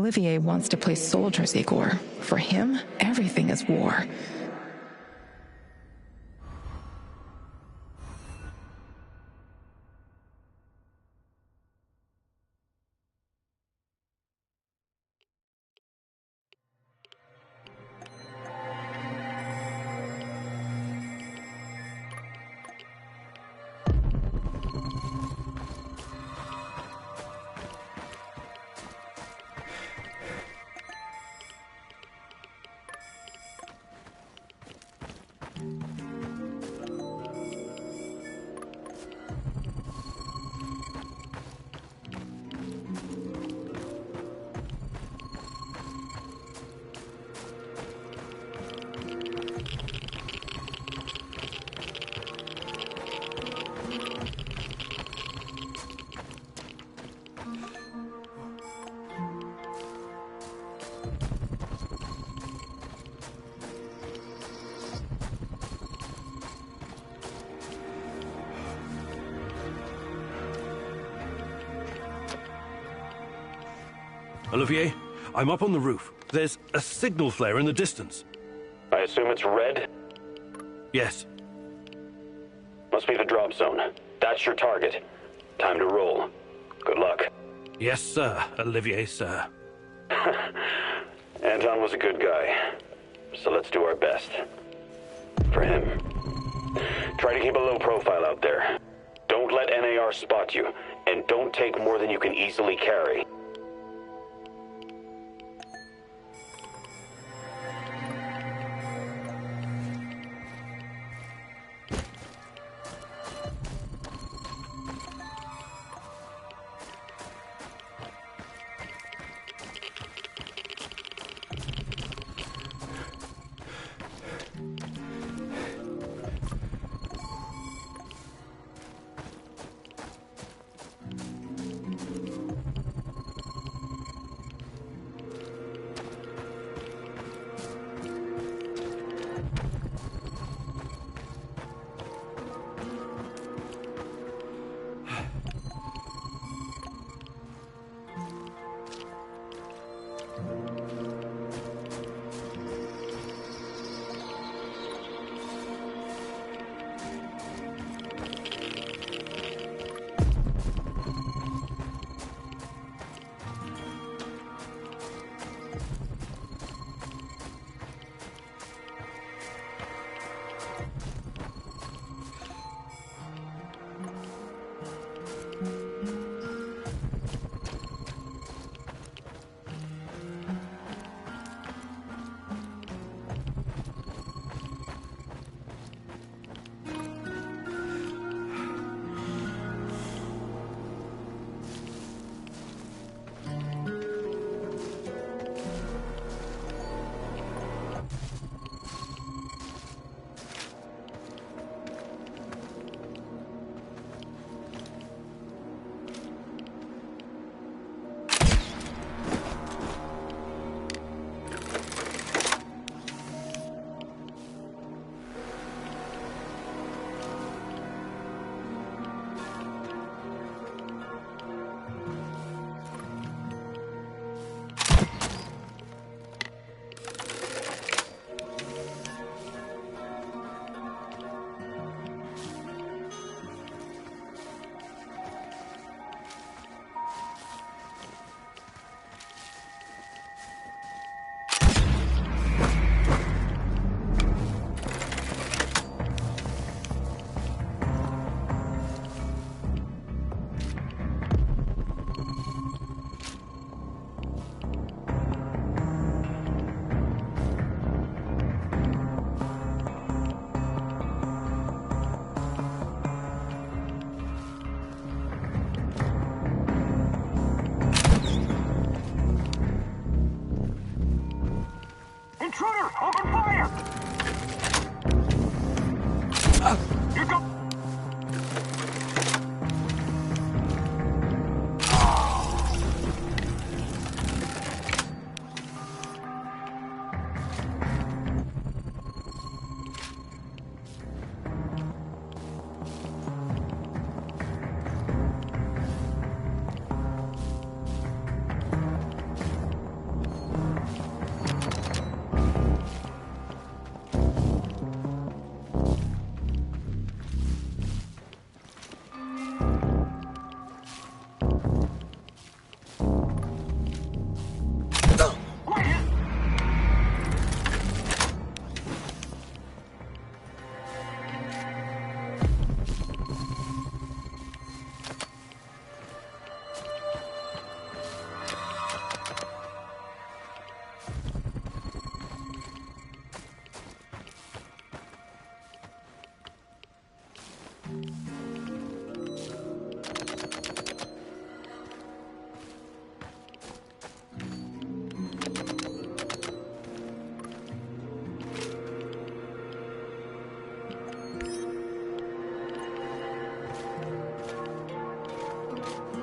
Olivier wants to play soldiers, Igor. For him, everything is war. Olivier, I'm up on the roof. There's a signal flare in the distance. I assume it's red? Yes. Must be the drop zone. That's your target. Time to roll. Good luck. Yes, sir, Olivier, sir. Anton was a good guy. So let's do our best. For him. Try to keep a low profile out there. Don't let NAR spot you. And don't take more than you can easily carry.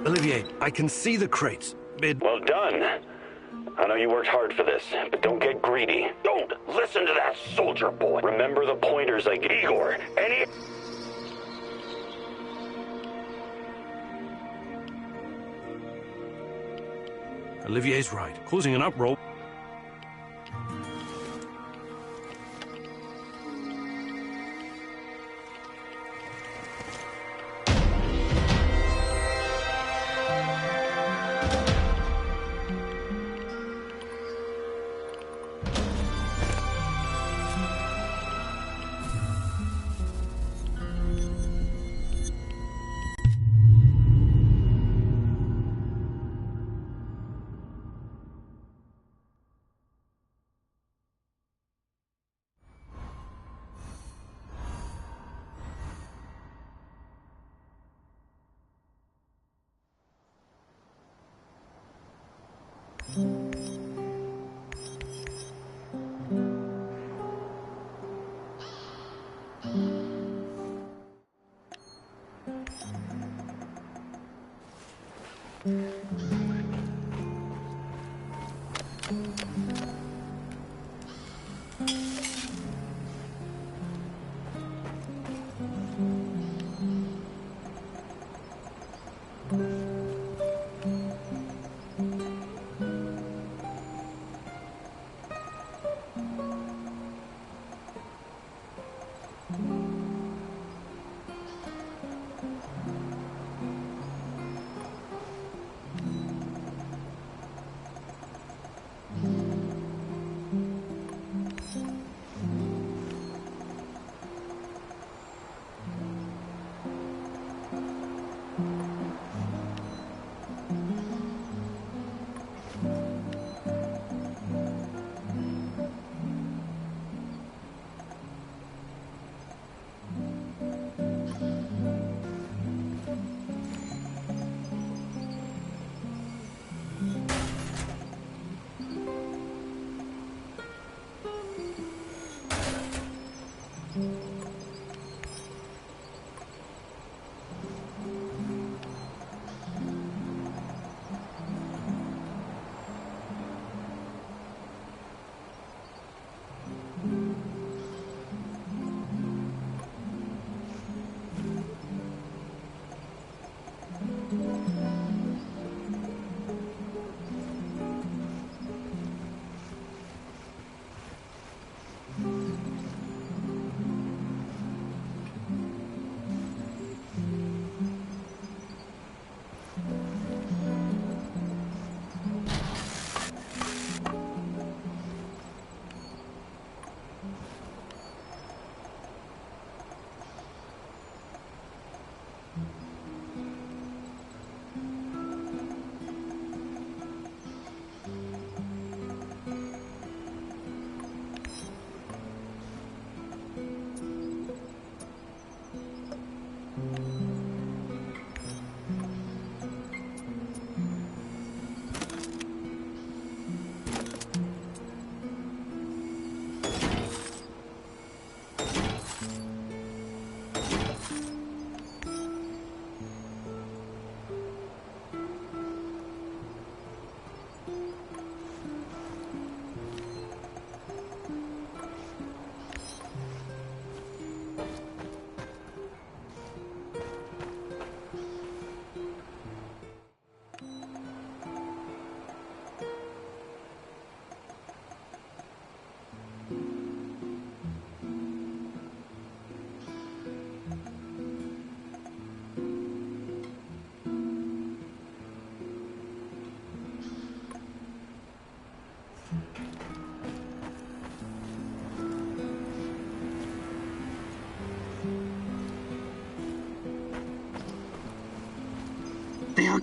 Olivier, I can see the crates. Well done. I know you worked hard for this, but don't get greedy. Don't listen to that soldier boy. Remember the pointers I gave Igor. Any... Olivier's right. Causing an uproar.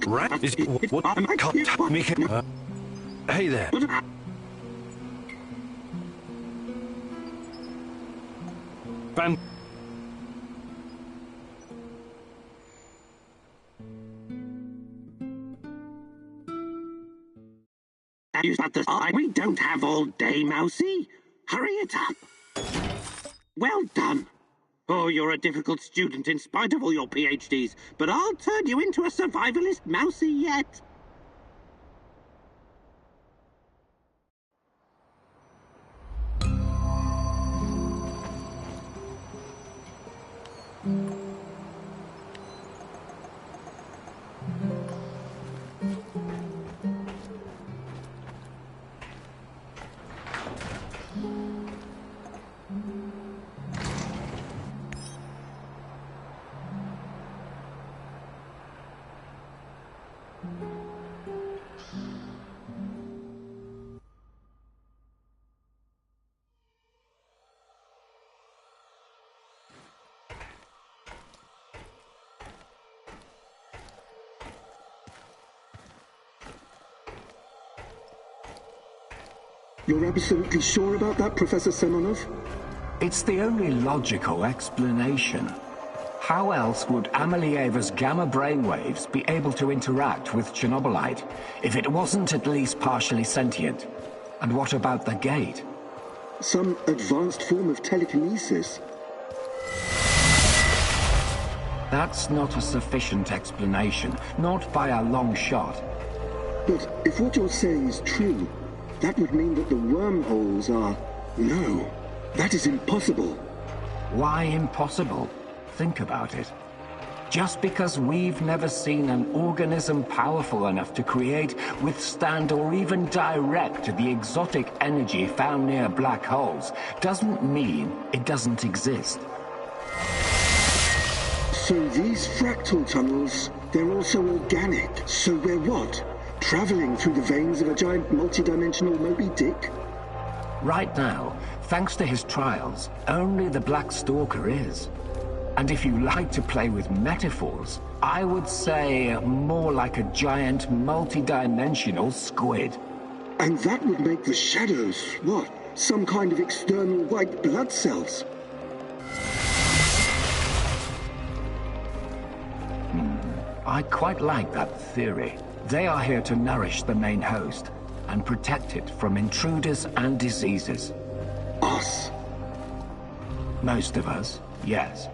Right? Is it what? I can't make it. Hey there. Van. Use that this we don't have all day, Mousy. Hurry it up. Well done. Oh, you're a difficult student in spite of all your PhDs, but I'll turn you into a survivalist mousey yet. You're absolutely sure about that, Professor Semonov? It's the only logical explanation. How else would Amelieva's gamma brainwaves be able to interact with Chernoby Lite if it wasn't at least partially sentient? And what about the gate? Some advanced form of telekinesis. That's not a sufficient explanation, not by a long shot. But if what you're saying is true, that would mean that the wormholes are... No, that is impossible. Why impossible? Think about it. Just because we've never seen an organism powerful enough to create, withstand, or even direct the exotic energy found near black holes, doesn't mean it doesn't exist. So these fractal tunnels, they're also organic. So we're what? Traveling through the veins of a giant multidimensional Moby Dick? Right now, thanks to his trials, only the Black Stalker is. And if you like to play with metaphors, I would say more like a giant multi-dimensional squid. And that would make the shadows, what? Some kind of external white blood cells? I quite like that theory. They are here to nourish the main host and protect it from intruders and diseases. Us? Most of us, yes.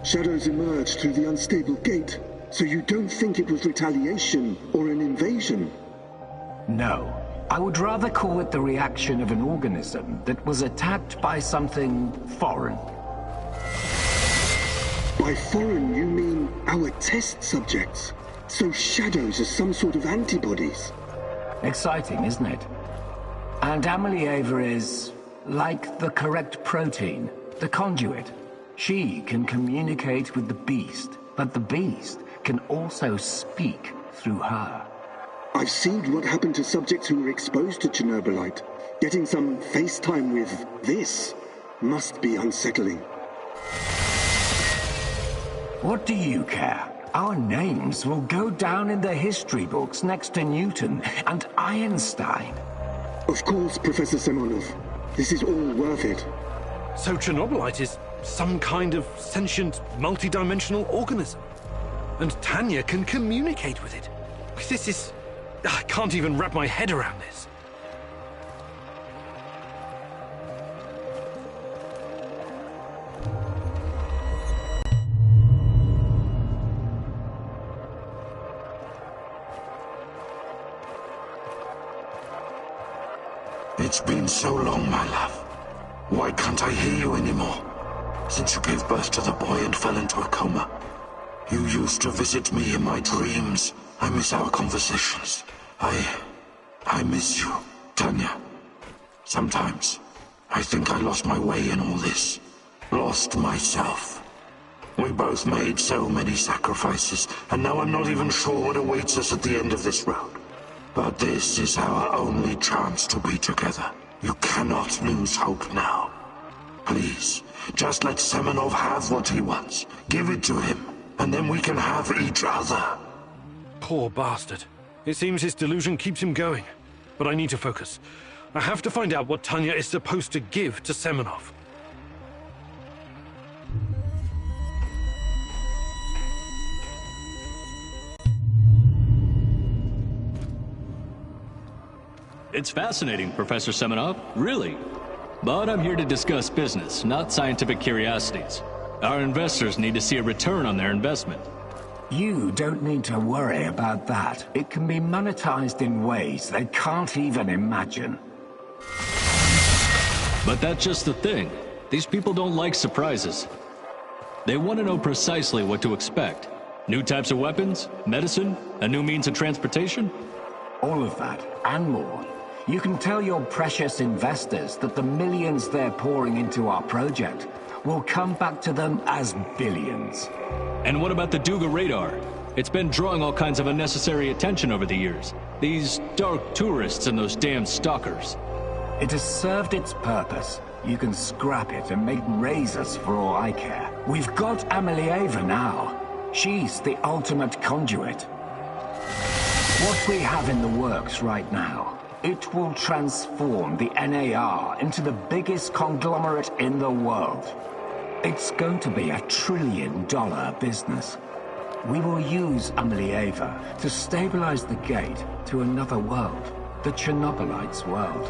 Shadows emerged through the unstable gate, so you don't think it was retaliation or an invasion? No. I would rather call it the reaction of an organism that was attacked by something foreign. By foreign, you mean our test subjects? So shadows are some sort of antibodies? Exciting, isn't it? And Amelieva is like the correct protein, the conduit. She can communicate with the beast, but the beast can also speak through her. I've seen what happened to subjects who were exposed to Chernoby Lite. Getting some FaceTime with this must be unsettling. What do you care? Our names will go down in the history books next to Newton and Einstein. Of course, Professor Semonov. This is all worth it. So Chernoby Lite is some kind of sentient, multi-dimensional organism. And Tanya can communicate with it. This is... I can't even wrap my head around this. It's been so long, my love. Why can't I hear you anymore? Since you gave birth to the boy and fell into a coma. You used to visit me in my dreams. I miss our conversations. I miss you, Tanya. Sometimes, I think I lost my way in all this. Lost myself. We both made so many sacrifices, and now I'm not even sure what awaits us at the end of this road. But this is our only chance to be together. You cannot lose hope now. Please, just let Semonov have what he wants. Give it to him, and then we can have each other. Poor bastard. It seems his delusion keeps him going. But I need to focus. I have to find out what Tanya is supposed to give to Semonov. It's fascinating, Professor Semonov, really. But I'm here to discuss business, not scientific curiosities. Our investors need to see a return on their investment. You don't need to worry about that. It can be monetized in ways they can't even imagine. But that's just the thing. These people don't like surprises. They want to know precisely what to expect. New types of weapons, medicine, a new means of transportation? All of that, and more. You can tell your precious investors that the millions they're pouring into our project will come back to them as billions. And what about the Duga radar? It's been drawing all kinds of unnecessary attention over the years. These dark tourists and those damn stalkers. It has served its purpose. You can scrap it and make razors for all I care. We've got Amelieva now. She's the ultimate conduit. What we have in the works right now, it will transform the NAR into the biggest conglomerate in the world. It's going to be $1 trillion business. We will use Amelieva to stabilize the gate to another world, the Chernobylites' world.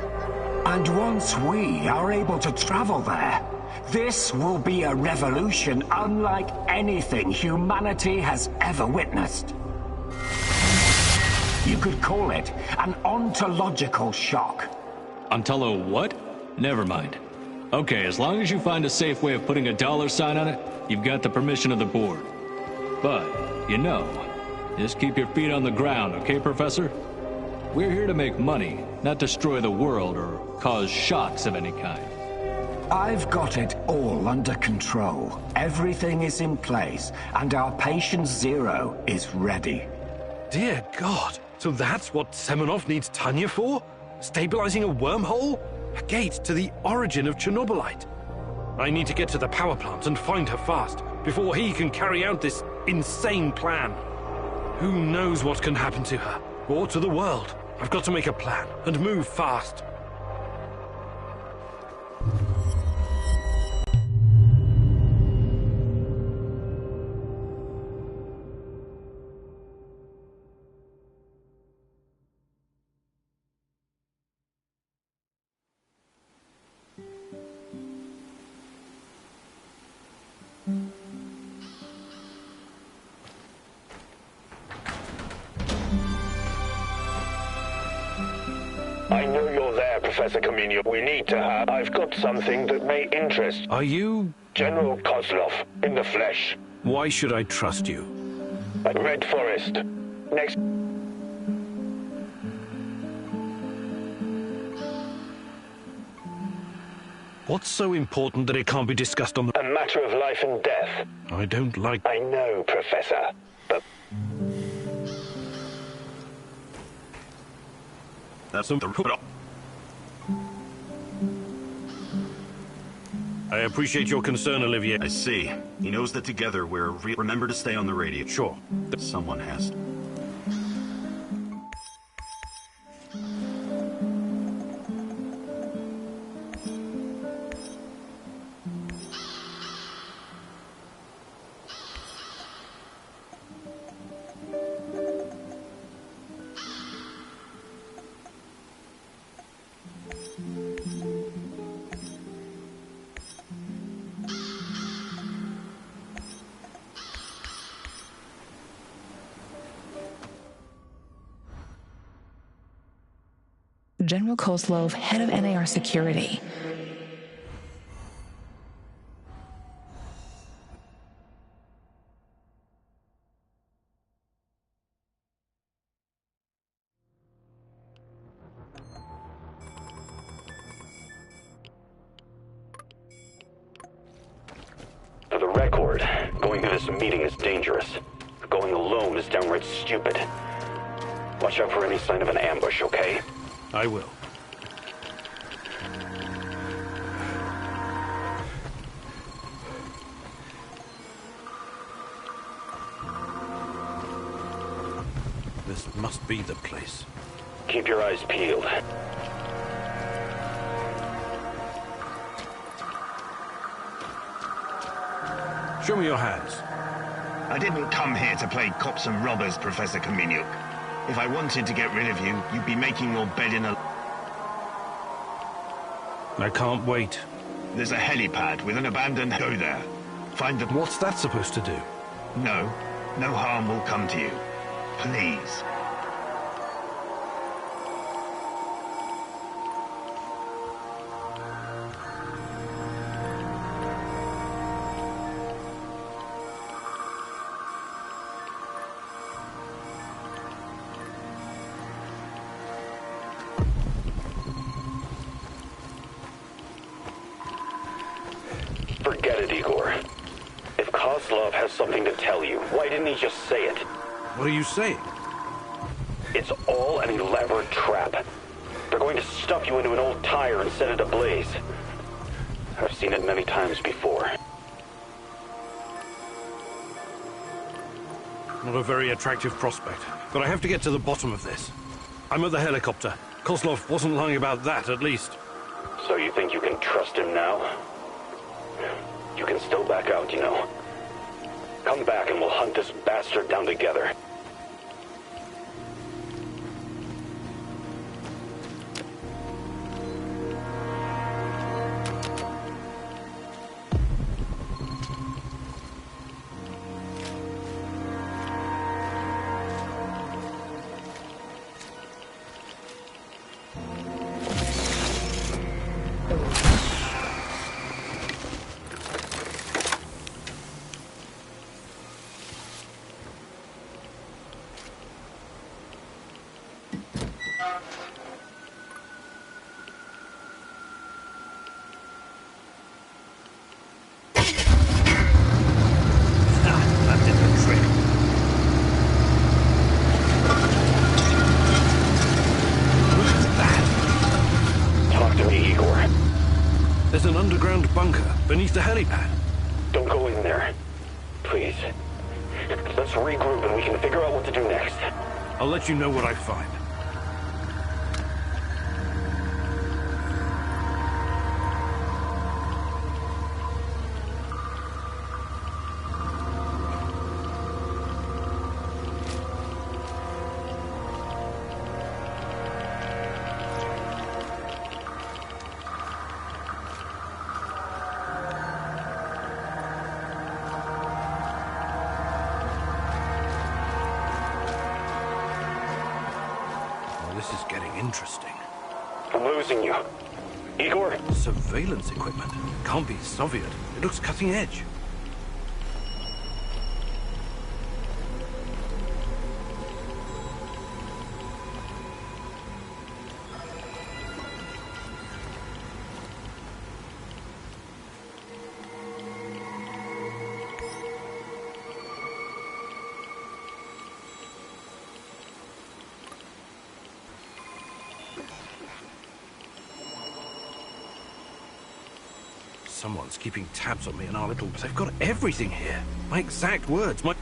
And once we are able to travel there, this will be a revolution unlike anything humanity has ever witnessed. You could call it an ontological shock. Ontolo what? Never mind. Okay, as long as you find a safe way of putting a $sign on it, you've got the permission of the board. But, you know, just keep your feet on the ground, okay, Professor? We're here to make money, not destroy the world or cause shocks of any kind. I've got it all under control. Everything is in place, and our patient zero is ready. Dear God, so that's what Semenov needs Tanya for? Stabilizing a wormhole? A gate to the origin of Chernobylite. I need to get to the power plant and find her fast, before he can carry out this insane plan. Who knows what can happen to her, or to the world? I've got to make a plan, and move fast. I know you're there, Professor Communio. We need to have... I've got something that may interest... Are you... General Kozlov, in the flesh. Why should I trust you? At Red Forest. Next... What's so important that it can't be discussed on the... A matter of life and death. I don't like... I know, Professor, but... That's the... I appreciate your concern, Olivier. I see. He knows that together we're... Remember to stay on the radio. Sure. Someone has. General Kozlov, head of NAR security. For the record, going to this meeting is dangerous. Going alone is downright stupid. Watch out for any sign of an ambush, okay? I will. This must be the place. Keep your eyes peeled. Show me your hands. I didn't come here to play cops and robbers, Professor Kaminiuk. If I wanted to get rid of you, you'd be making your bed in a... I can't wait. There's a helipad with an abandoned... Go there. Find the... What's that supposed to do? No. No harm will come to you. Please. Forget it, Igor. If Kozlov has something to tell you, why didn't he just say it? What are you saying? It's all an elaborate trap. They're going to stuff you into an old tire and set it ablaze. I've seen it many times before. Not a very attractive prospect, but I have to get to the bottom of this. I'm at the helicopter. Kozlov wasn't lying about that, at least. So you think you can trust him now? You can still back out, you know. Come back and we'll hunt this bastard down together. There's an underground bunker beneath the helipad. Don't go in there. Please. Let's regroup and we can figure out what to do next. I'll let you know what I find. This is getting interesting. I'm losing you. Igor? Surveillance equipment. Can't be Soviet. It looks cutting edge. Someone's keeping tabs on me and our little... They've got everything here. My exact words, my...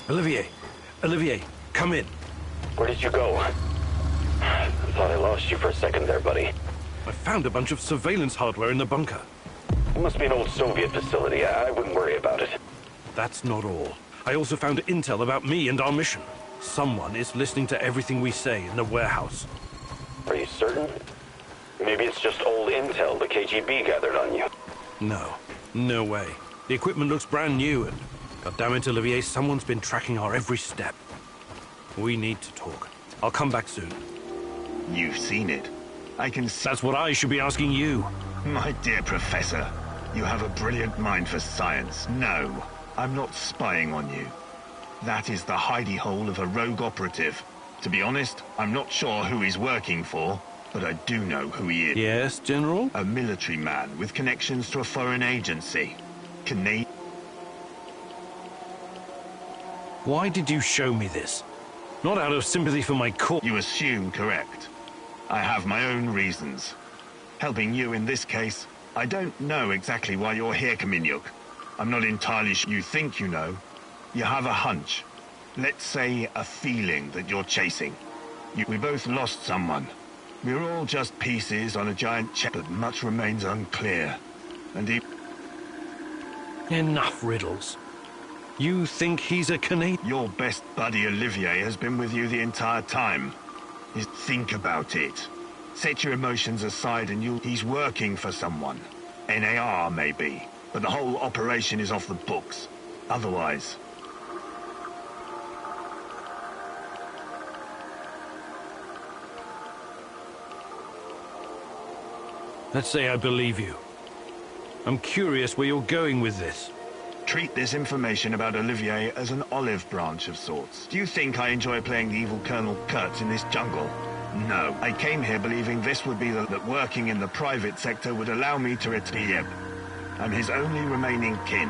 Olivier, come in. Where did you go? I thought I lost you for a second there, buddy. I found a bunch of surveillance hardware in the bunker. It must be an old Soviet facility. I wouldn't worry about it. That's not all. I also found intel about me and our mission. Someone is listening to everything we say in the warehouse. Are you certain? Maybe it's just old intel the KGB gathered on you. No way. The equipment looks brand new and... God damn it, Olivier, someone's been tracking our every step. We need to talk. I'll come back soon. You've seen it. I can see... That's what I should be asking you. My dear Professor, you have a brilliant mind for science. No, I'm not spying on you. That is the hidey hole of a rogue operative. To be honest, I'm not sure who he's working for, but I do know who he is. Yes, General? A military man with connections to a foreign agency. Why did you show me this? Not out of sympathy for my corps. You assume correct. I have my own reasons. Helping you in this case, I don't know exactly why you're here, Kaminyuk. I'm not entirely sure you think you know. You have a hunch. Let's say a feeling that you're chasing. We both lost someone. We're all just pieces on a giant chess, but much remains unclear. And Enough riddles. You think he's a Canadian? Your best buddy Olivier has been with you the entire time. is think about it. Set your emotions aside and he's working for someone. NAR, maybe. But the whole operation is off the books. Otherwise... Let's say I believe you. I'm curious where you're going with this. Treat this information about Olivier as an olive branch of sorts. Do you think I enjoy playing the evil Colonel Kurtz in this jungle? No. I came here believing this would be that working in the private sector would allow me to retrieve. I'm his only remaining kin.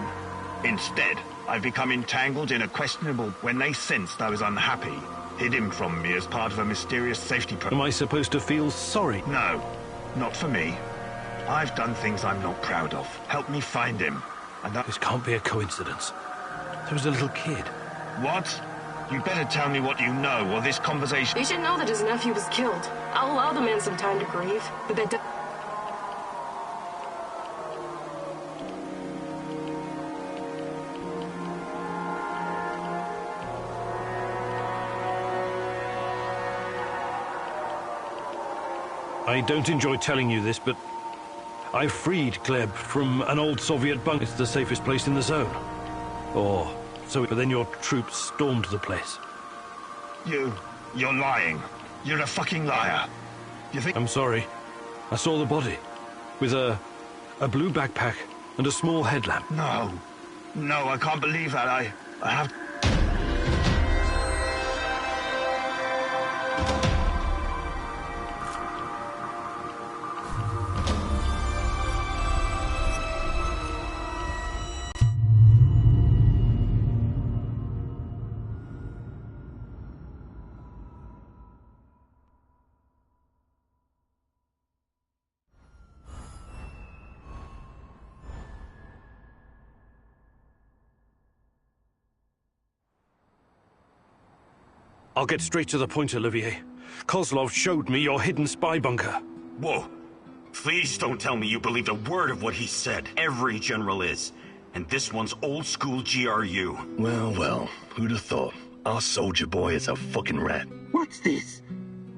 Instead, I've become entangled in a questionable... When they sensed I was unhappy, hid him from me as part of a mysterious safety program. Am I supposed to feel sorry? No, not for me. I've done things I'm not proud of. Help me find him. And that... This can't be a coincidence. There was a little kid. What? You better tell me what you know, or this conversation... They should know that his nephew was killed. I'll allow the man some time to grieve, but that... I don't enjoy telling you this, but I freed Gleb from an old Soviet bunker. It's the safest place in the zone. Or so, but then your troops stormed the place. You're lying. You're a fucking liar. You think... I'm sorry. I saw the body. With a blue backpack and a small headlamp. No. No, I can't believe that. I have... I'll get straight to the point, Olivier. Kozlov showed me your hidden spy bunker. Whoa. Please don't tell me you believed a word of what he said. Every general is. And this one's old school GRU. Well, who'd have thought? Our soldier boy is a fucking rat. What's this?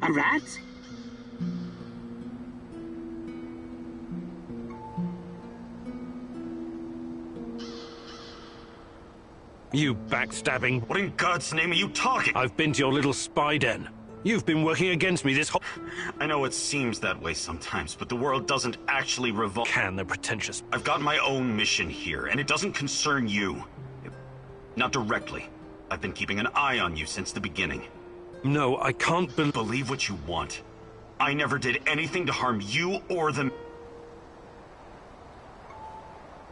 A rat? You backstabbing... What in God's name are you talking? I've been to your little spy den. You've been working against me this whole... I know it seems that way sometimes, but the world doesn't actually revolve... They're pretentious. I've got my own mission here, and it doesn't concern you. Not directly. I've been keeping an eye on you since the beginning. No, I can't believe what you want. I never did anything to harm you or them.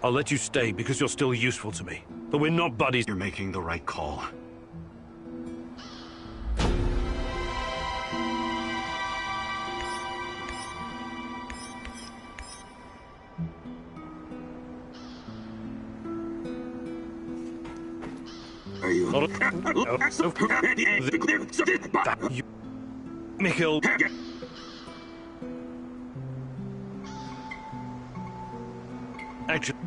I'll let you stay because you're still useful to me. But we're not buddies. You're making the right call. Are you... Mikhail... Actually...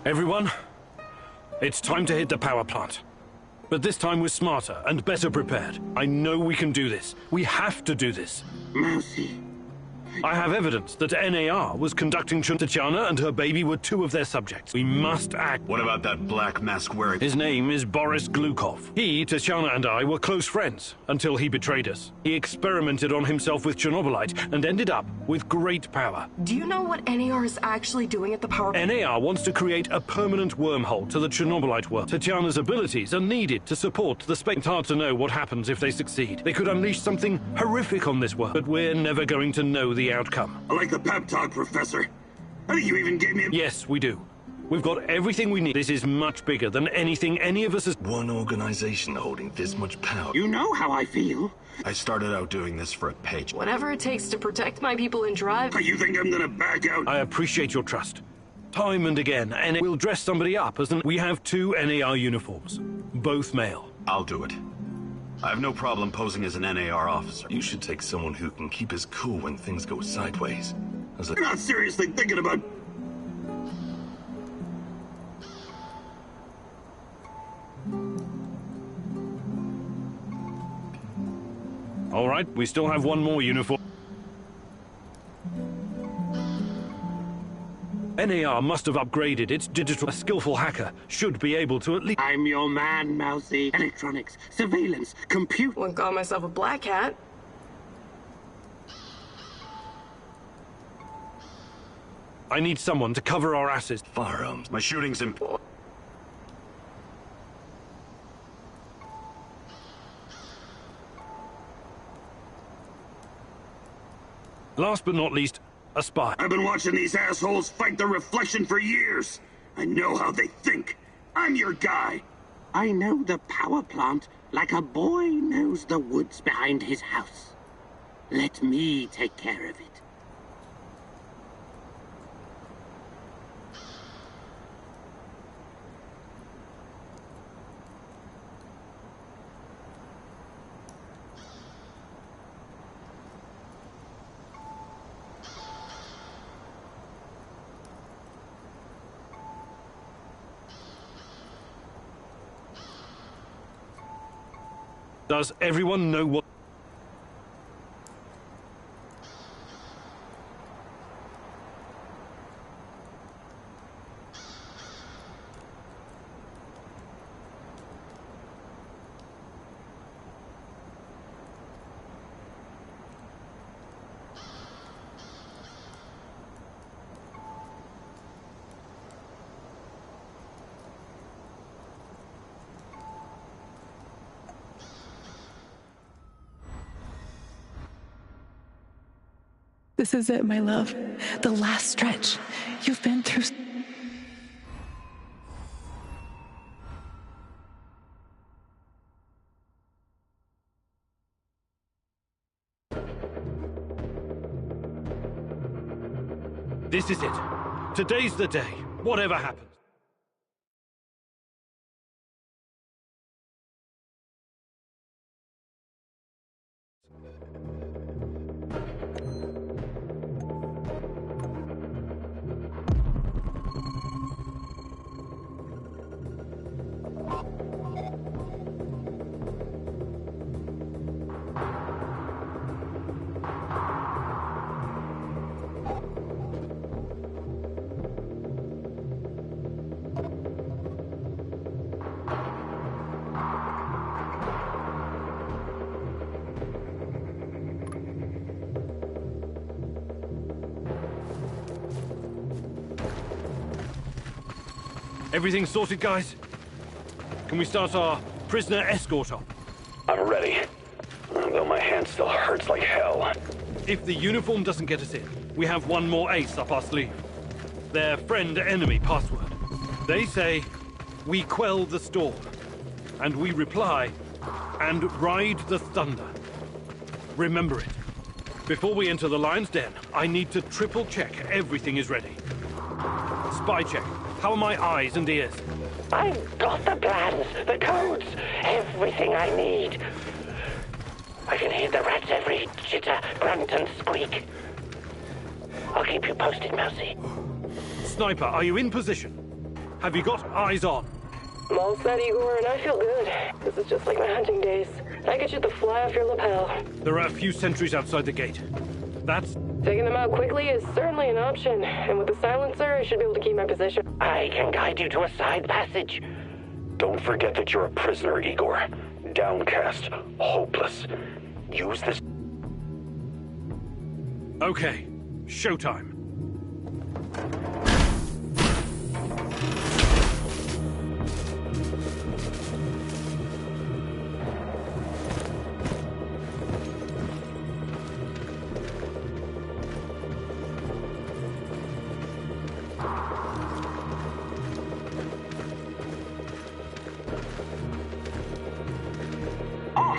Everyone, it's time to hit the power plant. But this time we're smarter and better prepared. I know we can do this. We have to do this. Mousy. I have evidence that NAR was conducting Tatiana and her baby were two of their subjects. We must act. What about that black mask wearing? His name is Boris Glukov. He, Tatiana, and I were close friends until he betrayed us. He experimented on himself with Chernoby Lite and ended up with great power. Do you know what NAR is actually doing at the power plant? NAR wants to create a permanent wormhole to the Chernoby Lite world. Tatiana's abilities are needed to support the space. It's hard to know what happens if they succeed. They could unleash something horrific on this world, but we're never going to know the outcome. I like the pep talk, Professor. I think you even gave me a... Yes, we do. We've got everything we need. This is much bigger than anything any of us has... One organization holding this much power. You know how I feel. I started out doing this for a paycheck. Whatever it takes to protect my people and drive... You think I'm gonna back out? I appreciate your trust. Time and again, and we'll dress somebody up as an... We have 2 NAR uniforms. Both male. I'll do it. I have no problem posing as an NAR officer. You should take someone who can keep his cool when things go sideways. You're not seriously thinking about... All right, we still have one more uniform. NAR must have upgraded its digital... A skillful hacker should be able to at least... I'm your man, Mousy. Electronics, surveillance, compute... Wouldn't call myself a black hat. I need someone to cover our asses. Firearms. My shooting's important. Last but not least, a spy. I've been watching these assholes fight the reflection for years. I know how they think. I'm your guy. I know the power plant like a boy knows the woods behind his house. Let me take care of it. Does everyone know what... This is it, my love. The last stretch. You've been through... This is it. Today's the day. Whatever happens. Everything sorted, guys? Can we start our prisoner escort op? I'm ready. Though my hand still hurts like hell. If the uniform doesn't get us in, we have one more ace up our sleeve. Their friend-enemy password. They say, we quell the storm. And we reply, and ride the thunder. Remember it. Before we enter the lion's den, I need to triple-check everything is ready. Spy check. How are my eyes and ears? I've got the plans, the codes, everything I need. I can hear the rats every chitter, grunt, and squeak. I'll keep you posted, Mousy. Sniper, are you in position? Have you got eyes on? I'm all set, Igor, and I feel good. This is just like my hunting days. I get you the fly off your lapel. There are a few sentries outside the gate. That's... Taking them out quickly is certainly an option, and with the silencer, I should be able to keep my position. I can guide you to a side passage. Don't forget that you're a prisoner, Igor. Downcast, hopeless. Use this... Okay, showtime.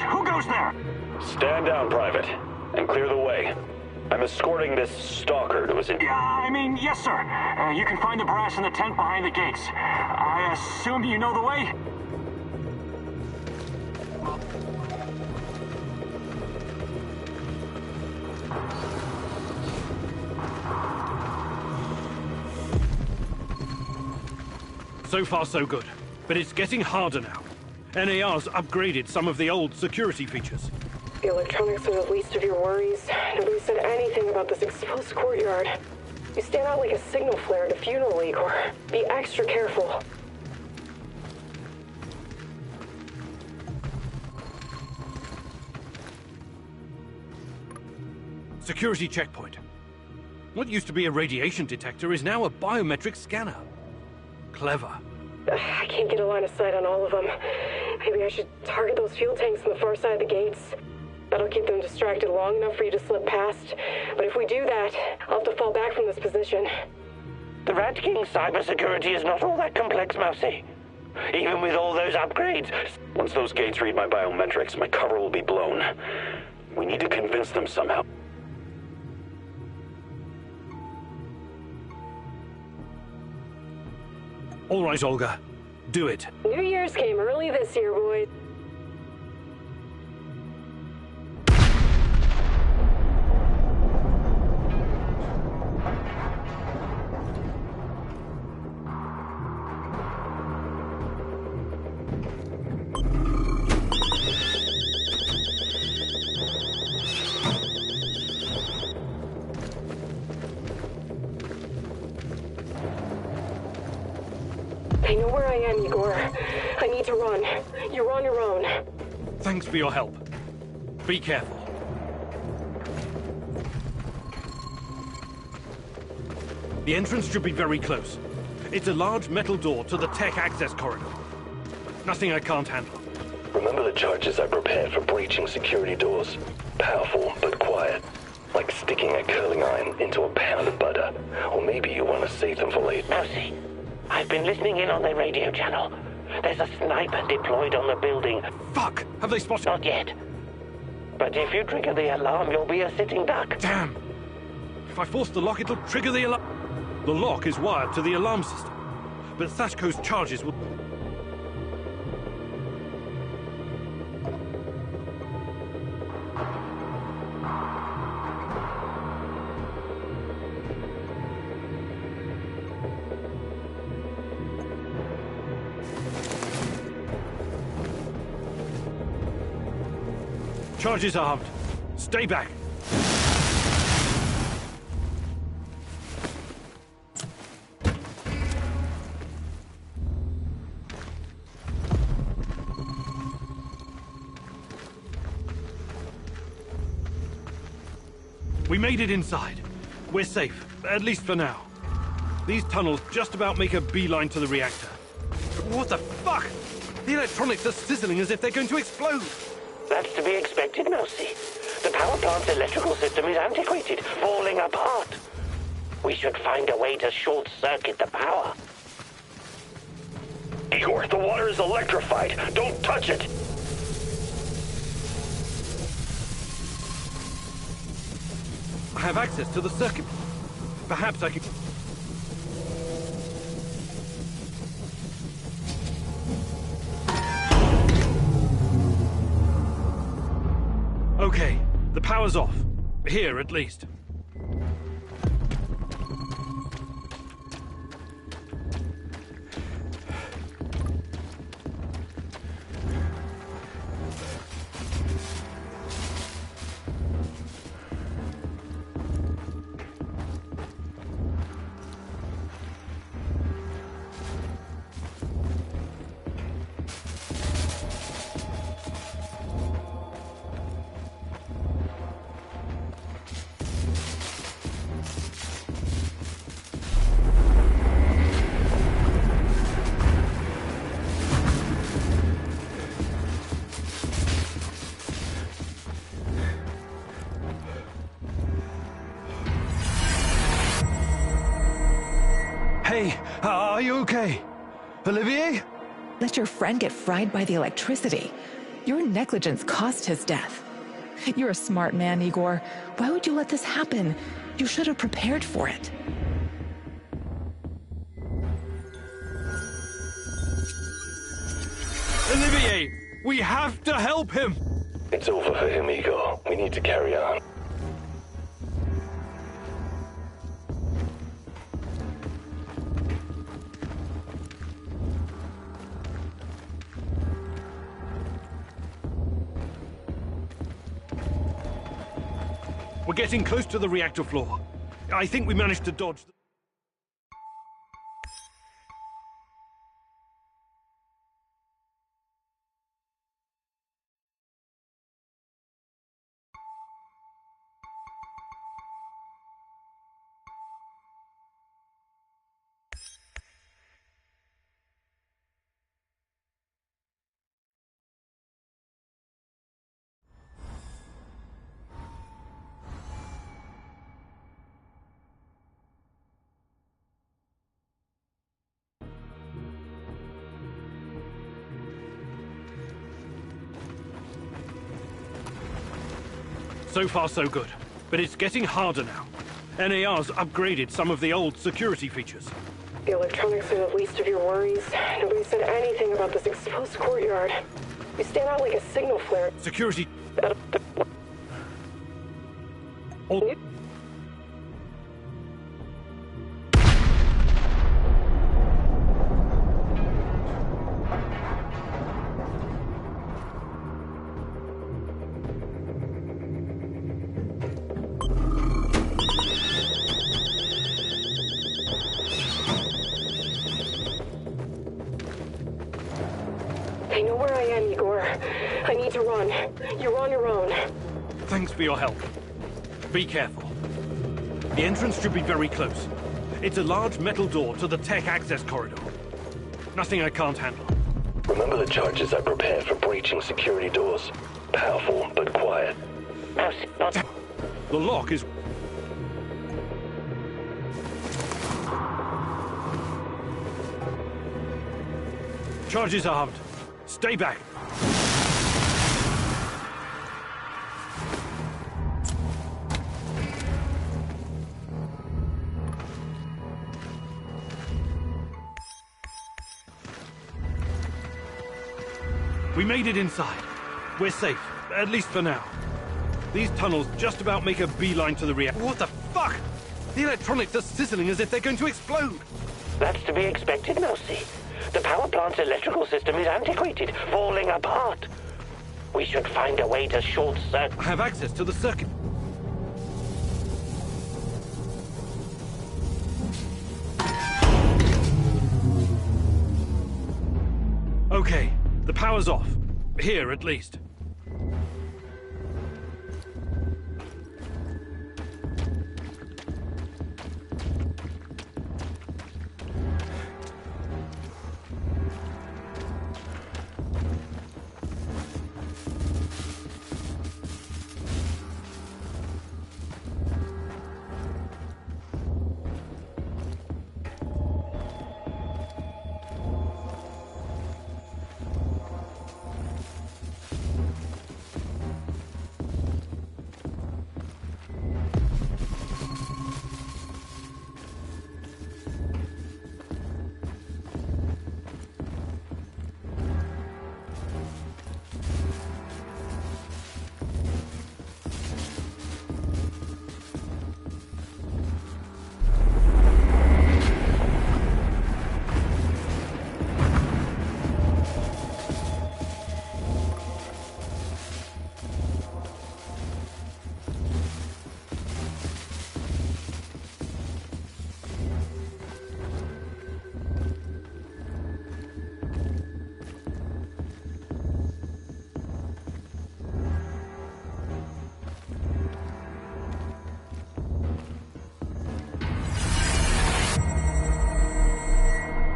Who goes there? Stand down, Private, and clear the way. I'm escorting this stalker to his... Yes, sir. You can find the brass in the tent behind the gates. I assume you know the way? So far, so good. But it's getting harder now. NAR's upgraded some of the old security features. The electronics are the least of your worries. Nobody said anything about this exposed courtyard. You stand out like a signal flare at a funeral, Igor. Be extra careful. Security checkpoint. What used to be a radiation detector is now a biometric scanner. Clever. I can't get a line of sight on all of them. Maybe I should target those fuel tanks on the far side of the gates. That'll keep them distracted long enough for you to slip past. But if we do that, I'll have to fall back from this position. The Rat King's cybersecurity is not all that complex, Mousy. Even with all those upgrades. Once those gates read my biometrics, my cover will be blown. We need to convince them somehow. All right, Olga. Do it. New Year's came early this year, boys. I know where I am, Igor. I need to run. You're on your own. Thanks for your help. Be careful. The entrance should be very close. It's a large metal door to the tech access corridor. Nothing I can't handle. Remember the charges I prepared for breaching security doors? Powerful, but quiet. Like sticking a curling iron into a pound of butter. Or maybe you want to save them for later. Mousy, I've been listening in on their radio channel. There's a sniper deployed on the building. Fuck! Have they spotted? Not yet. But if you trigger the alarm, you'll be a sitting duck. Damn! If I force the lock, it'll trigger the alarm. The lock is wired to the alarm system. But Sachko's charges will... Charges armed. Stay back. We made it inside. We're safe, at least for now. These tunnels just about make a beeline to the reactor. But what the fuck? The electronics are sizzling as if they're going to explode. That's to be expected, Mousy. The power plant's electrical system is antiquated, falling apart. We should find a way to short-circuit the power. Igor, the water is electrified. Don't touch it. I have access to the circuit. Perhaps I can... Okay, the power's off. Here, at least. Hey, are you okay? Olivier? Let your friend get fried by the electricity. Your negligence caused his death. You're a smart man, Igor. Why would you let this happen? You should have prepared for it. Olivier, we have to help him! It's over for him, Igor. We need to carry on. We're getting close to the reactor floor. I think we managed to dodge... So far, so good. But it's getting harder now. NAR's upgraded some of the old security features. The electronics are the least of your worries. Nobody said anything about this exposed courtyard. You stand out like a signal flare. Security... They know where I am, Igor. I need to run. You're on your own. Thanks for your help. Be careful. The entrance should be very close. It's a large metal door to the tech access corridor. Nothing I can't handle. Remember the charges I prepared for breaching security doors? Powerful, but quiet. The lock is... Charges armed. Stay back. We made it inside. We're safe, at least for now. These tunnels just about make a beeline to the reactor. What the fuck? The electronics are sizzling as if they're going to explode. That's to be expected, Mousy. The power plant's electrical system is antiquated, falling apart. We should find a way to short circuit. I have access to the circuit. Okay, the power's off. Here, at least.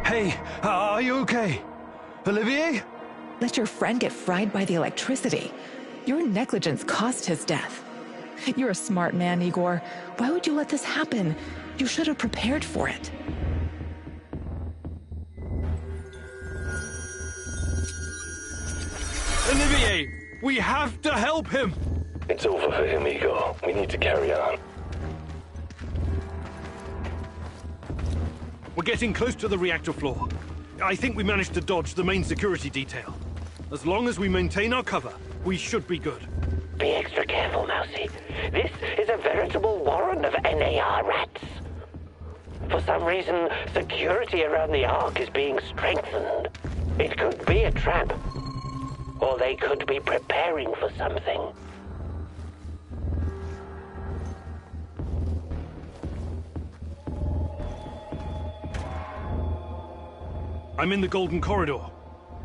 Hey, are you okay? Olivier? Let your friend get fried by the electricity. Your negligence caused his death. You're a smart man, Igor. Why would you let this happen? You should have prepared for it. Olivier, we have to help him! It's over for him, Igor. We need to carry on. We're getting close to the reactor floor. I think we managed to dodge the main security detail. As long as we maintain our cover, we should be good. Be extra careful, Mousy. This is a veritable warren of NAR rats. For some reason, security around the Ark is being strengthened. It could be a trap. Or they could be preparing for something. I'm in the Golden Corridor.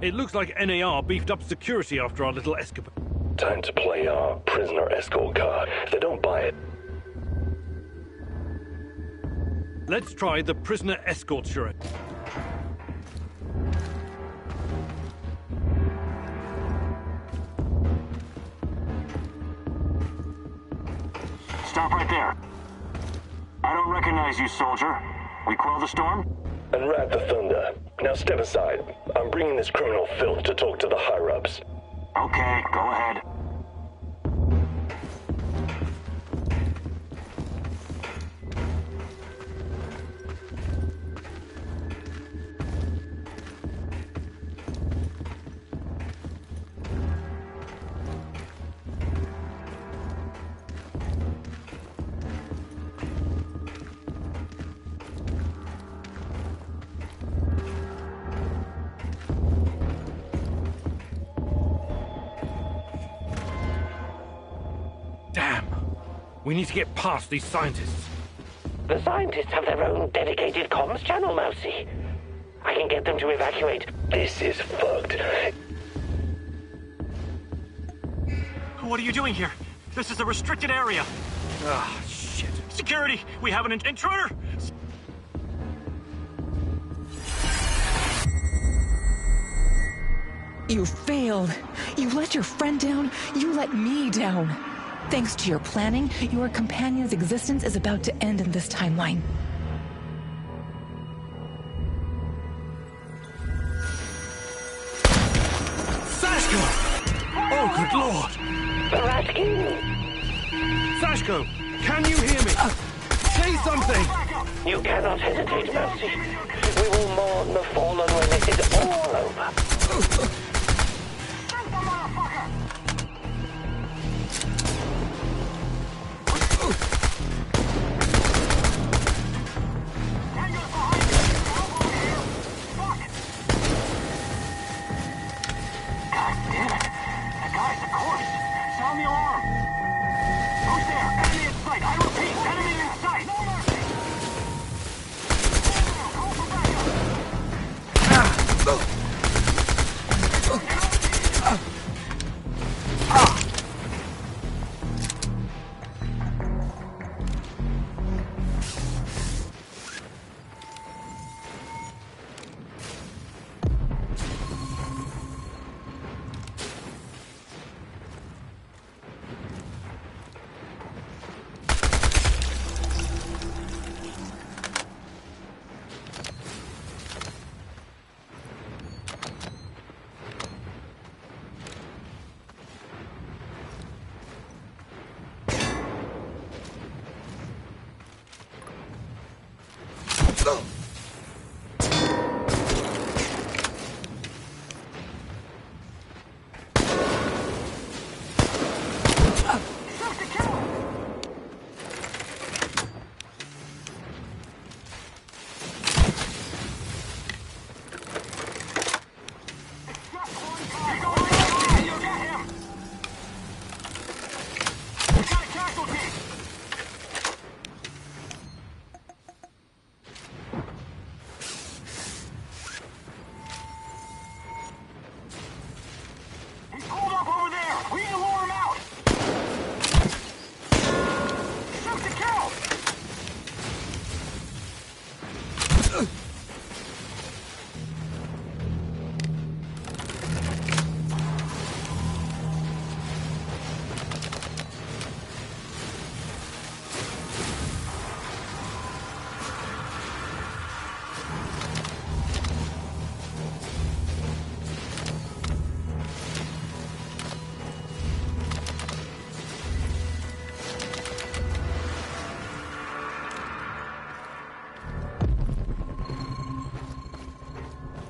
It looks like NAR beefed up security after our little escapade. Time to play our prisoner escort card. If they don't buy it... Let's try the prisoner escort charade. Stop right there. I don't recognize you, soldier. We quell the storm? Unwrap the thunder. Now step aside. I'm bringing this criminal filth to talk to the higher-ups. Okay, go ahead. We need to get past these scientists. The scientists have their own dedicated comms channel, Mousy. I can get them to evacuate. This is fucked. What are you doing here? This is a restricted area. Ah, shit. Security! We have an intruder! You failed. You let your friend down. You let me down. Thanks to your planning, your companion's existence is about to end in this timeline. Sashko! Oh, good lord! The Rat King! Sashko, can you hear me? Say something! You cannot hesitate, Mousy. We will mourn the fallen when it is all over.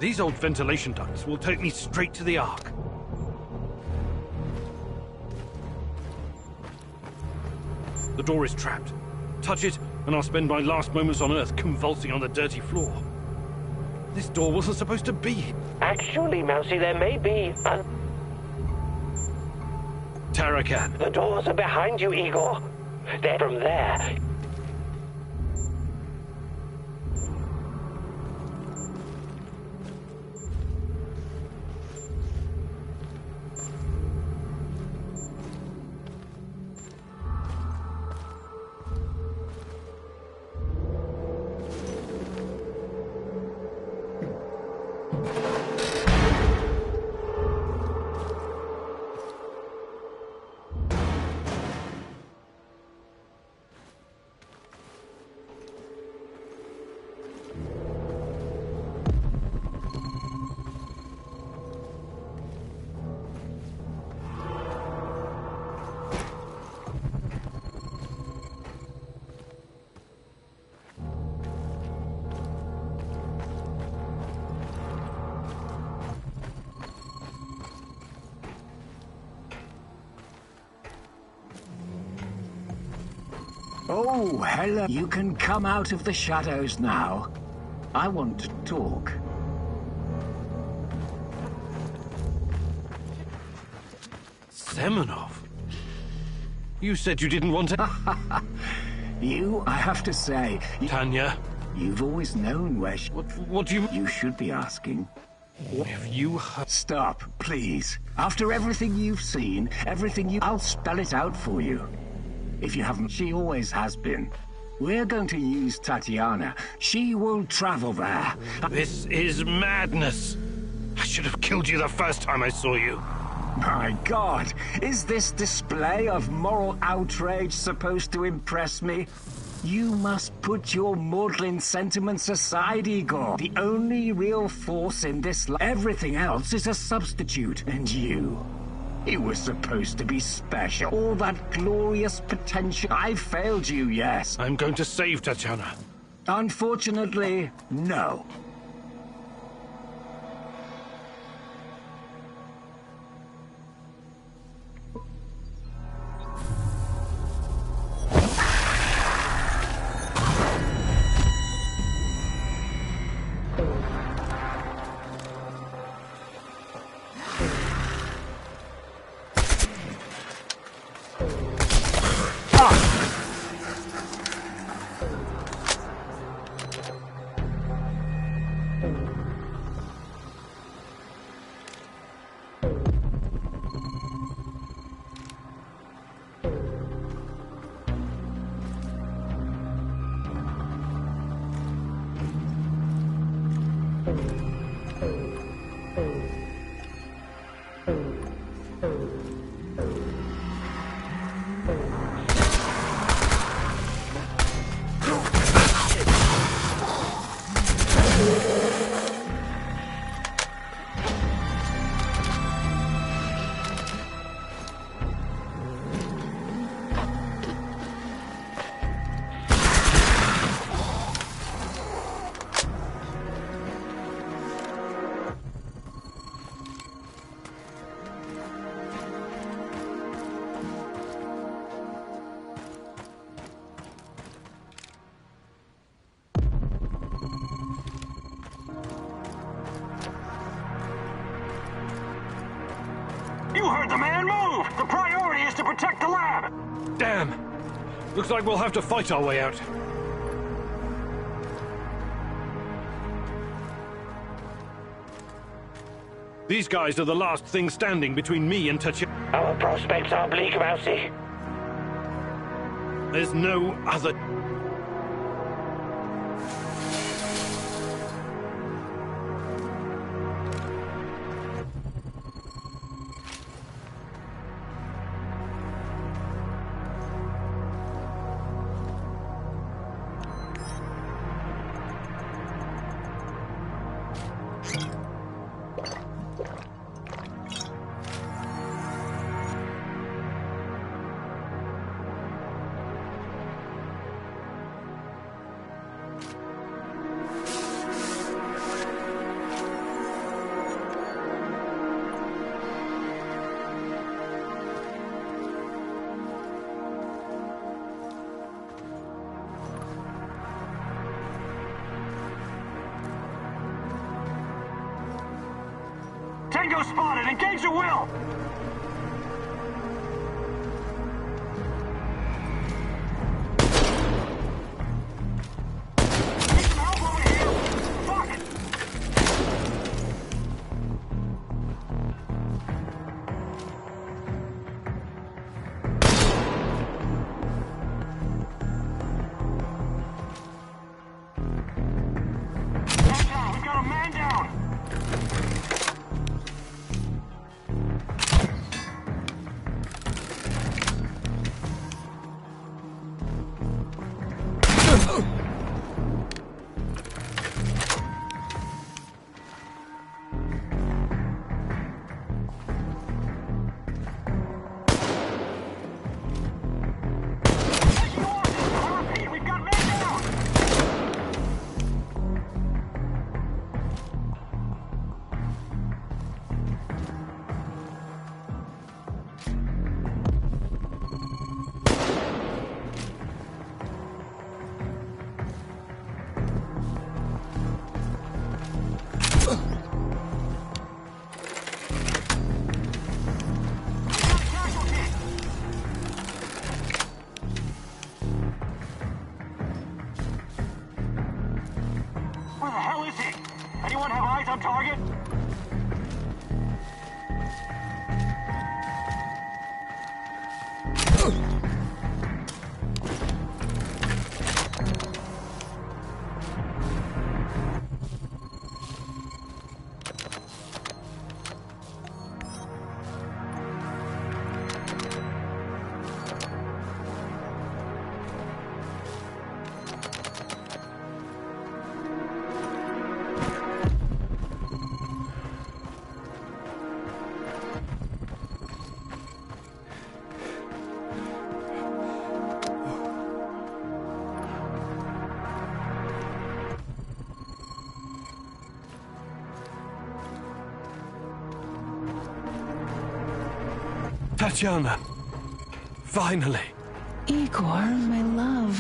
These old ventilation ducts will take me straight to the Ark. The door is trapped. Touch it, and I'll spend my last moments on Earth convulsing on the dirty floor. This door wasn't supposed to be here. Actually, Mousy, there may be a... Tarakan. The doors are behind you, Igor. They're from there. Oh, hello. You can come out of the shadows now. I want to talk. Semenov? You said you didn't want to... I have to say... Tanya? You've always known where she... What do you... You should be asking. What have you... Stop, please. After everything you've seen, I'll spell it out for you. If you haven't, she always has been. We're going to use Tatiana. She will travel there. This is madness. I should have killed you the first time I saw you. My God, is this display of moral outrage supposed to impress me? You must put your maudlin sentiments aside, Igor. The only real force in this life, everything else is a substitute. And you were supposed to be special. All that glorious potential. I failed you, yes. I'm going to save Tatiana. Unfortunately, no. You heard the man move! The priority is to protect the lab! Damn! Looks like we'll have to fight our way out. These guys are the last thing standing between me and Tatiana. Our prospects are bleak, Mousy. There's no other... Tango spotted! Engage at will! Target? Tatiana! Finally! Igor, my love.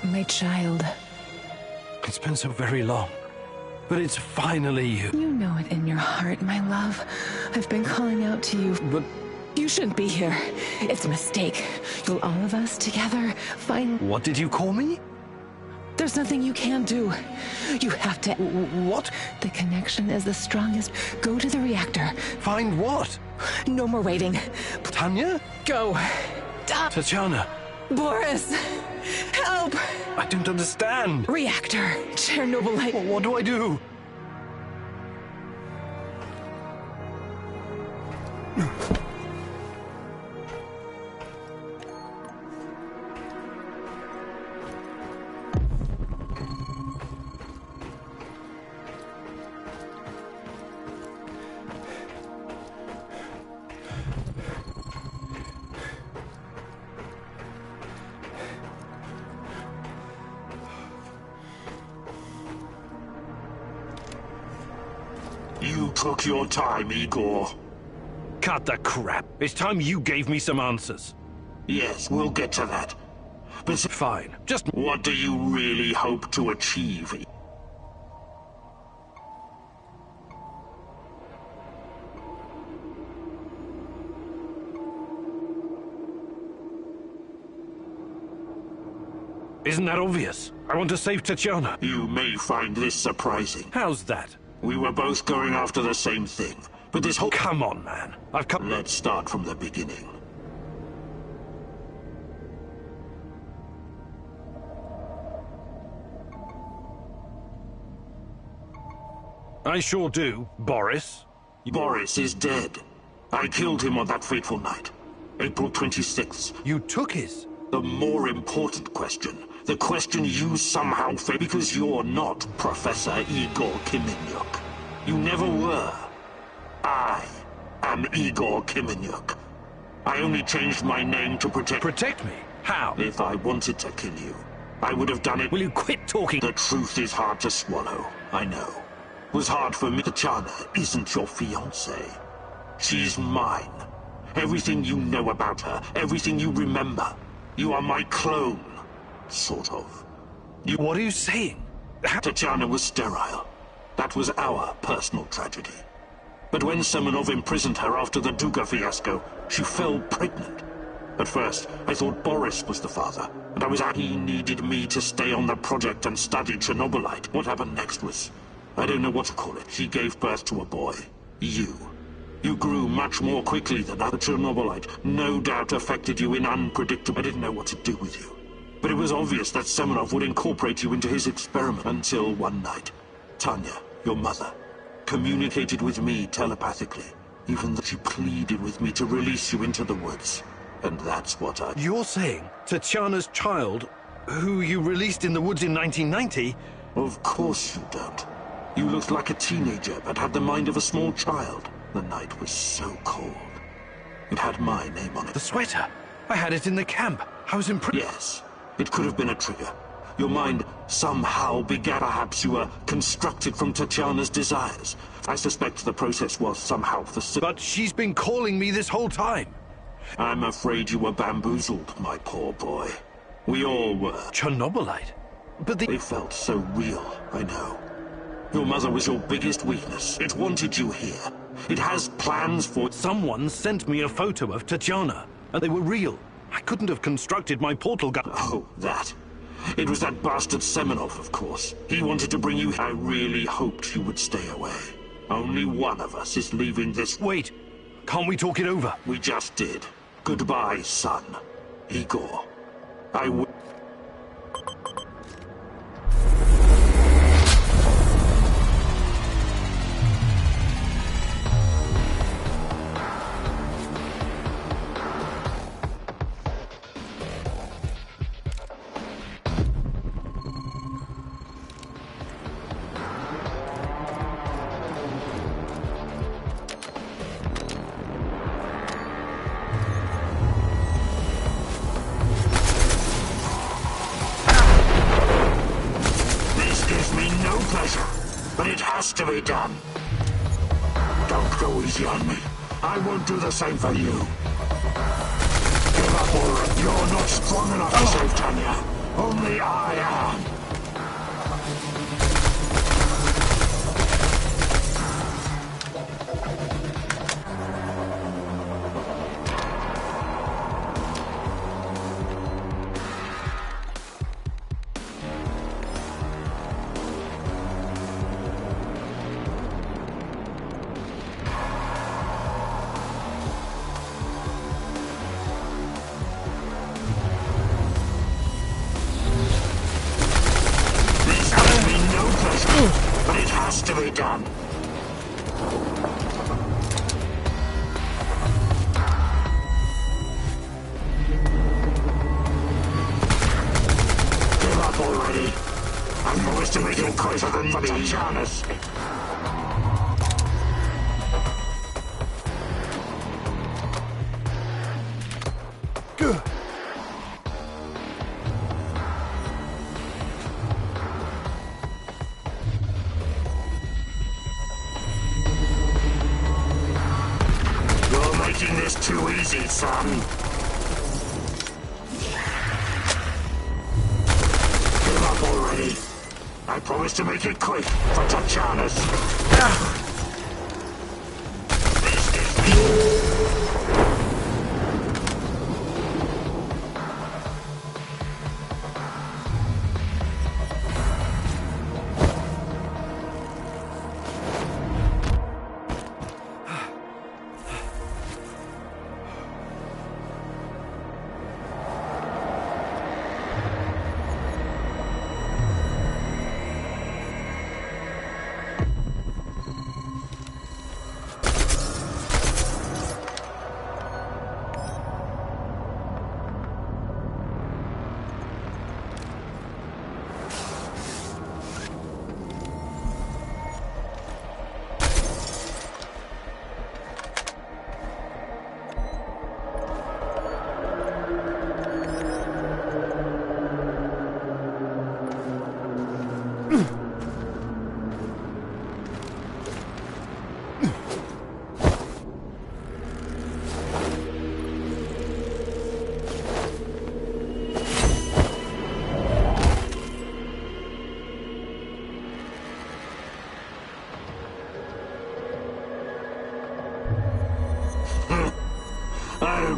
My child. It's been so very long. But it's finally you. You know it in your heart, my love. I've been calling out to you. But... You shouldn't be here. It's a mistake. You'll all of us together find... What did you call me? There's nothing you can do. You have to... What? The connection is the strongest. Go to the reactor. Find what? No more waiting. Tanya? Go. Tatiana. Boris! Help! I don't understand. Reactor. Chernoby Lite. What do I do? You took your time, Igor. Cut the crap. It's time you gave me some answers. Yes, we'll get to that. But fine. Just what do you really hope to achieve? Isn't that obvious? I want to save Tatiana. You may find this surprising. How's that? We were both going after the same thing, but this whole... Come on, man. I've come... Let's start from the beginning. I sure do, Boris. Boris is dead. I killed him on that fateful night. April 26th. You took his? The more important question. The question you somehow failed because you're not Professor Igor Kiminyuk. You never were. I am Igor Kiminyuk. I only changed my name to protect... Protect me? How? If I wanted to kill you, I would have done it... Will you quit talking? The truth is hard to swallow, I know. It was hard for me. Tatiana isn't your fiancée. She's mine. Everything you know about her, everything you remember. You are my clone. Sort of. What are you saying? Tatiana was sterile. That was our personal tragedy. But when Semenov imprisoned her after the Duga fiasco, she fell pregnant. At first, I thought Boris was the father, and I was out. He needed me to stay on the project and study Chernoby Lite. What happened next was, I don't know what to call it. She gave birth to a boy. You. You grew much more quickly than that. The Chernoby Lite no doubt affected you in unpredictable. I didn't know what to do with you. But it was obvious that Semenov would incorporate you into his experiment until one night. Tanya, your mother, communicated with me telepathically, even though she pleaded with me to release you into the woods. And that's what I... You're saying Tatiana's child, who you released in the woods in 1990... Of course you don't. You looked like a teenager, but had the mind of a small child. The night was so cold. It had my name on it. The sweater? I had it in the camp. I was imprisoned. Yes. It could have been a trigger. Your mind somehow began. Perhaps you were constructed from Tatiana's desires. I suspect the process was somehow the... But she's been calling me this whole time. I'm afraid you were bamboozled, my poor boy. We all were. Chernoby Lite? But They felt so real, I know. Your mother was your biggest weakness. It wanted you here. It has plans for... Someone sent me a photo of Tatiana, and they were real. I couldn't have constructed my portal gun. Oh, that. It was that bastard Semenov, of course. He wanted to bring you... I really hoped you would stay away. Only one of us is leaving this... Wait. Can't we talk it over? We just did. Goodbye, son. Igor. I will... But it has to be done. Don't go easy on me. I won't do the same for you. Give up already. You're not strong enough to save Tanya. Only I am. But it has to be done. Give up already. I promised to make you closer than for Tatiana's. Good. Making this too easy, son. Give up already. I promise to make it quick for Tatiana's. This is me.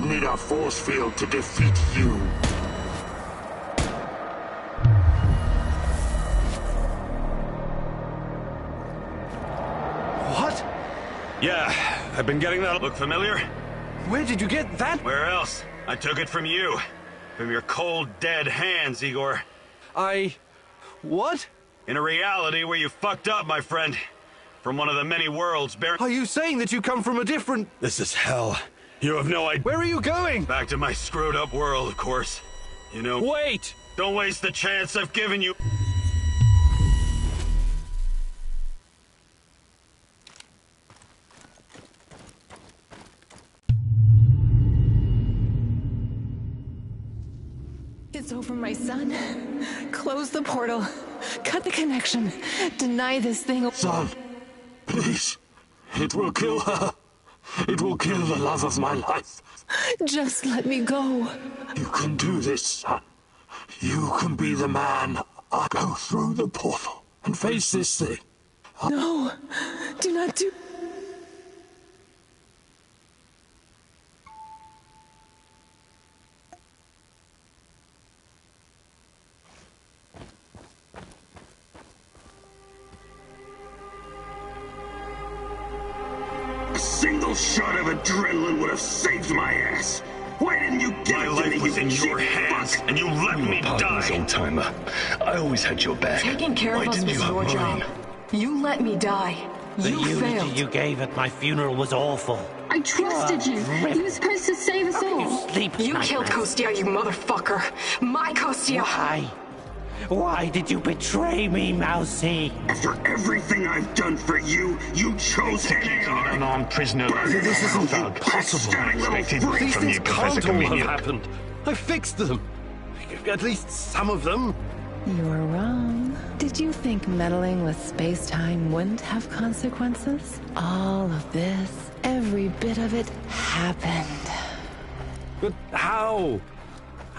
need a force field to defeat you. What? Yeah, I've been getting that. Look familiar? Where did you get that? Where else? I took it from you. From your cold, dead hands, Igor. What? In a reality where you fucked up, my friend. From one of the many worlds bearing... Are you saying that you come from a different... This is hell. You have no idea. Where are you going? Back to my screwed up world, of course. You know... Wait! Don't waste the chance I've given you. It's over, my son. Close the portal. Cut the connection. Deny this thing. Son, please. It will kill her. It will kill the love of my life. Just let me go. You can do this, son. You can be the man. I'll go through the portal and face this thing. No. Do not do... A single shot of adrenaline would have saved my ass. Why didn't you give My it to life me, was you in your cheap hands, fuck? and you let me die. Old-timer. I always had your back. Taking care Why of us didn't was you have your job. mine? You let me die. The You eulogy failed. you gave at my funeral was awful. I trusted you. You were supposed to save us all. You killed Kostya, you motherfucker. My Kostya. Why? Why did you betray me, Mousy? After everything I've done for you, you chose Executing NAR. an unarmed prisoner like This isn't thug. possible. Expected These from things you, Professor can't all have Comenius. happened. I fixed them. At least some of them. You're wrong. Did you think meddling with space-time wouldn't have consequences? All of this, every bit of it, happened. But how?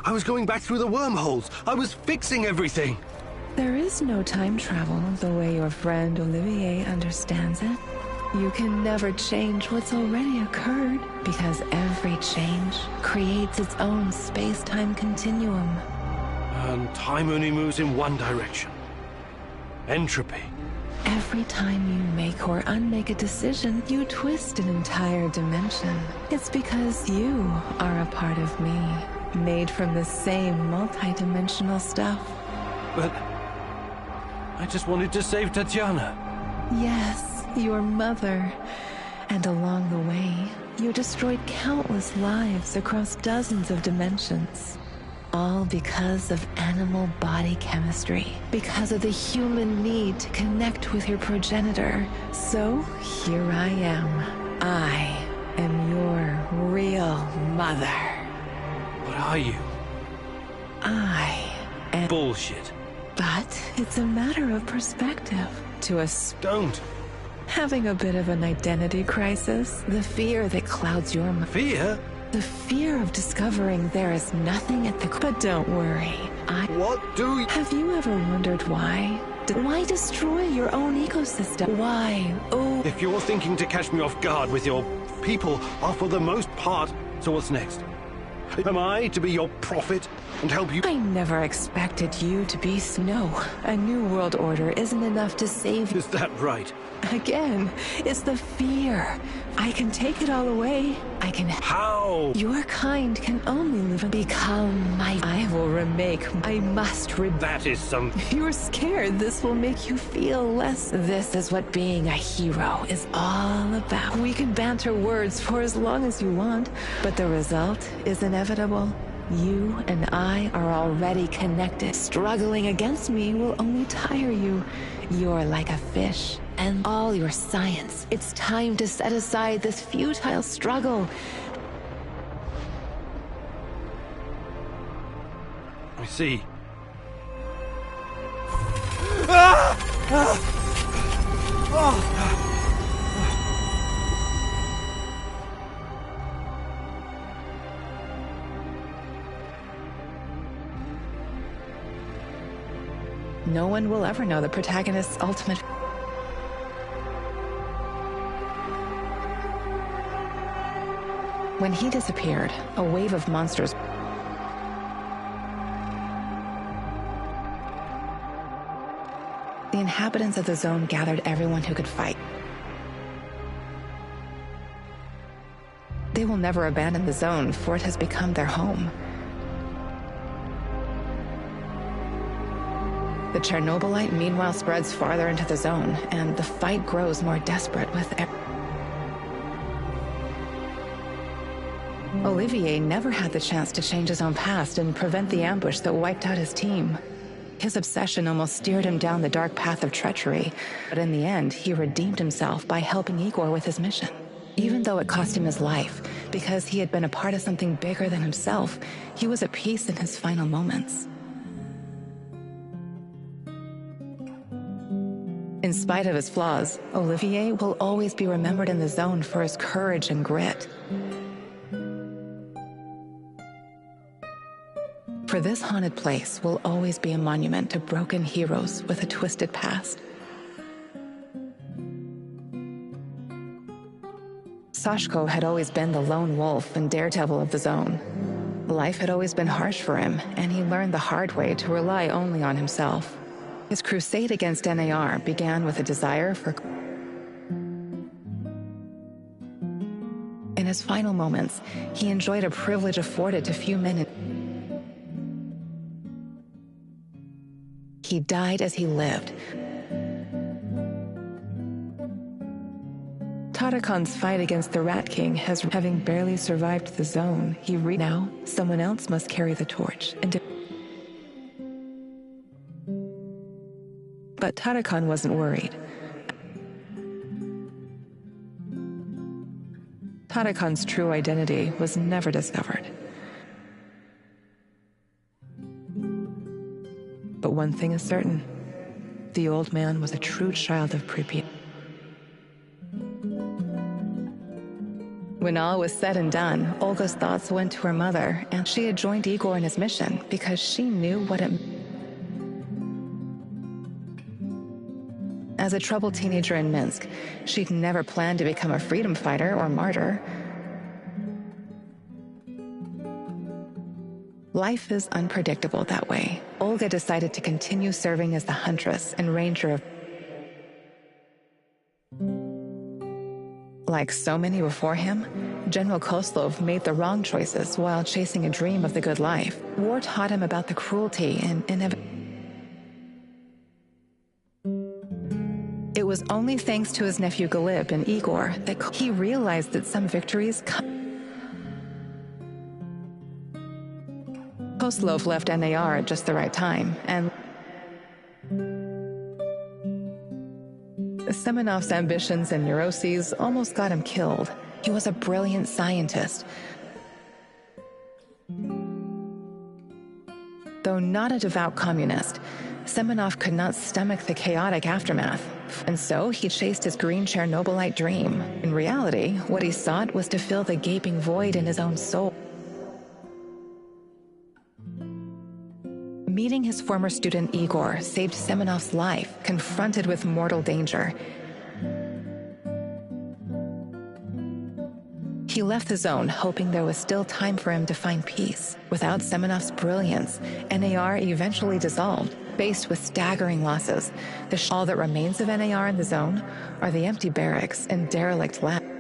I was going back through the wormholes. I was fixing everything. There is no time travel the way your friend Olivier understands it. You can never change what's already occurred, because every change creates its own space-time continuum. And time only moves in one direction. Entropy. Every time you make or unmake a decision, you twist an entire dimension. It's because you are a part of me, made from the same multi-dimensional stuff. But I just wanted to save Tatiana. Yes, your mother. And along the way, you destroyed countless lives across dozens of dimensions. All because of animal body chemistry. Because of the human need to connect with your progenitor. So, here I am. I am your real mother. What are you? I am... Bullshit. But it's a matter of perspective. To Don't. Having a bit of an identity crisis, the fear that clouds your mind. Fear? The fear of discovering there is nothing at the... But don't worry, What do you... Have you ever wondered why? Why destroy your own ecosystem? Why? Oh... If you're thinking to catch me off guard with your people are for the most part, so what's next? Am I to be your prophet and help you? I never expected you to be Snow. A new world order isn't enough to save you. Is that right? Again, it's the fear. I can take it all away. I can... How? Your kind can only live and become my... I will remake. I must That is some... You're scared this will make you feel less. This is what being a hero is all about. We can banter words for as long as you want, but the result is inevitable. You and I are already connected. Struggling against me will only tire you. You're like a fish, and all your science. It's time to set aside this futile struggle. I see. Ah! Ah! Oh! No one will ever know the protagonist's ultimate... When he disappeared, a wave of monsters the inhabitants of the zone gathered everyone who could fight. They will never abandon the zone, for it has become their home. The Chernobyl Lite meanwhile spreads farther into the zone, and the fight grows more desperate with Olivier never had the chance to change his own past and prevent the ambush that wiped out his team. His obsession almost steered him down the dark path of treachery, but in the end, he redeemed himself by helping Igor with his mission. Even though it cost him his life, because he had been a part of something bigger than himself, he was at peace in his final moments. In spite of his flaws, Olivier will always be remembered in the zone for his courage and grit. For this haunted place will always be a monument to broken heroes with a twisted past. Sashko had always been the lone wolf and daredevil of the zone. Life had always been harsh for him, and he learned the hard way to rely only on himself. His crusade against NAR began with a desire for... In his final moments, he enjoyed a privilege afforded to few men. He died as he lived. Tarakan's fight against the Rat King has, having barely survived the zone, now someone else must carry the torch. But Tarakan wasn't worried. Tarakan's true identity was never discovered. But one thing is certain. The old man was a true child of Pripyat. When all was said and done, Olga's thoughts went to her mother, and she had joined Igor in his mission because she knew what it meant. As a troubled teenager in Minsk, she'd never planned to become a freedom fighter or martyr. Life is unpredictable that way. Olga decided to continue serving as the huntress and ranger of... Like so many before him, General Koslov made the wrong choices while chasing a dream of the good life. War taught him about the cruelty and It was only thanks to his nephew Galib and Igor that he realized that some victories Koslov left NAR at just the right time, and Semenov's ambitions and neuroses almost got him killed. He was a brilliant scientist. Though not a devout communist, Semenov could not stomach the chaotic aftermath, and so he chased his green Chernobylite dream. In reality, what he sought was to fill the gaping void in his own soul. Meeting his former student Igor saved Semenov's life, confronted with mortal danger. He left the zone, hoping there was still time for him to find peace. Without Semenov's brilliance, NAR eventually dissolved, faced with staggering losses. All that remains of NAR in the zone are the empty barracks and derelict labs.